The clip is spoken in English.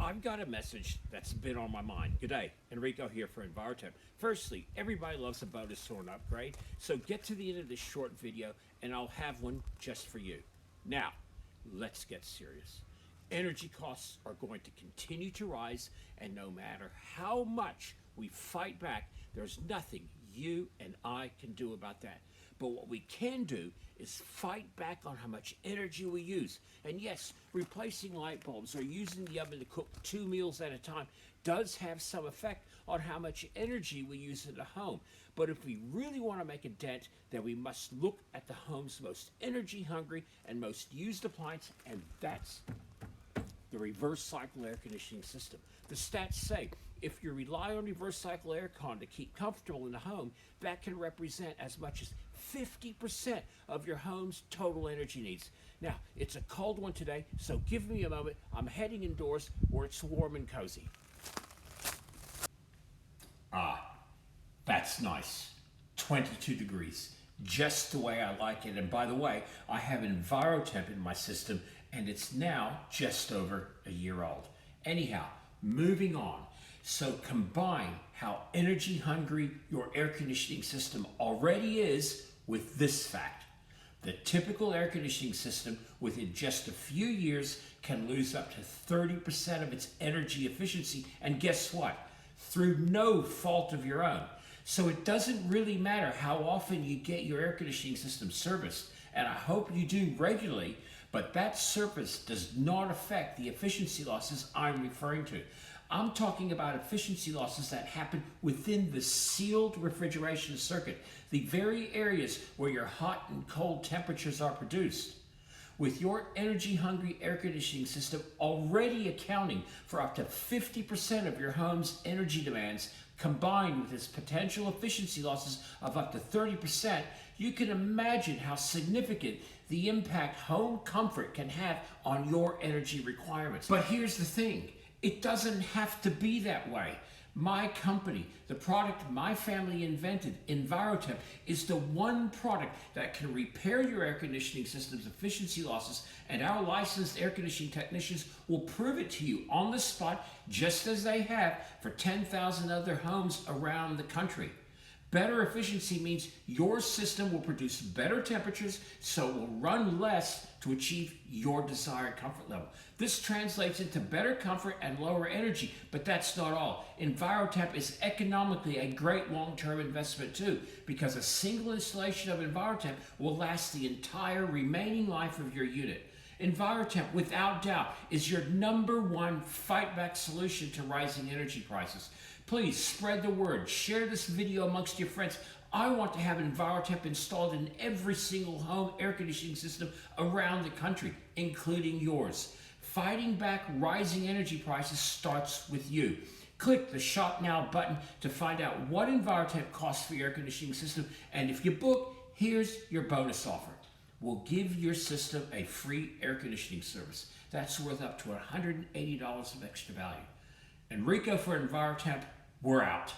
I've got a message that's been on my mind. Good day, Enrico here for EnviroTemp. Firstly, everybody loves a bonus or an upgrade, so get to the end of this short video and I'll have one just for you. Now, let's get serious. Energy costs are going to continue to rise, and no matter how much we fight back, there's nothing you and I can do about that. But what we can do is fight back on how much energy we use. And yes, replacing light bulbs or using the oven to cook 2 meals at a time does have some effect on how much energy we use in the home. But if we really want to make a dent, then we must look at the home's most energy hungry and most used appliance, and that's the reverse cycle air conditioning system. The stats say if you rely on reverse cycle aircon to keep comfortable in the home, that can represent as much as 50% of your home's total energy needs. Now, it's a cold one today, so give me a moment. I'm heading indoors where it's warm and cozy. Ah, that's nice. 22 degrees. Just the way I like it. And by the way, I have EnviroTemp in my system, and it's now just over a year old. Anyhow, moving on. So combine how energy hungry your air conditioning system already is with this fact. The typical air conditioning system within just a few years can lose up to 30% of its energy efficiency. And guess what? Through no fault of your own. So it doesn't really matter how often you get your air conditioning system serviced, and I hope you do regularly, but that service does not affect the efficiency losses I'm referring to. I'm talking about efficiency losses that happen within the sealed refrigeration circuit, the very areas where your hot and cold temperatures are produced. With your energy-hungry air conditioning system already accounting for up to 50% of your home's energy demands, combined with its potential efficiency losses of up to 30%, you can imagine how significant the impact home comfort can have on your energy requirements. But here's the thing. It doesn't have to be that way. My company, the product my family invented, EnviroTemp, is the one product that can repair your air conditioning system's efficiency losses, and our licensed air conditioning technicians will prove it to you on the spot, just as they have for 10,000 other homes around the country. Better efficiency means your system will produce better temperatures, so it will run less to achieve your desired comfort level. This translates into better comfort and lower energy, but that's not all. EnviroTemp is economically a great long-term investment too, because a single installation of EnviroTemp will last the entire remaining life of your unit. EnviroTemp, without doubt, is your #1 fight-back solution to rising energy prices. Please spread the word. Share this video amongst your friends. I want to have EnviroTemp installed in every single home air conditioning system around the country, including yours. Fighting back rising energy prices starts with you. Click the Shop Now button to find out what EnviroTemp costs for your air conditioning system, and if you book, here's your bonus offer. We'll give your system a free air conditioning service. That's worth up to $180 of extra value. Enrico for EnviroTemp, we're out.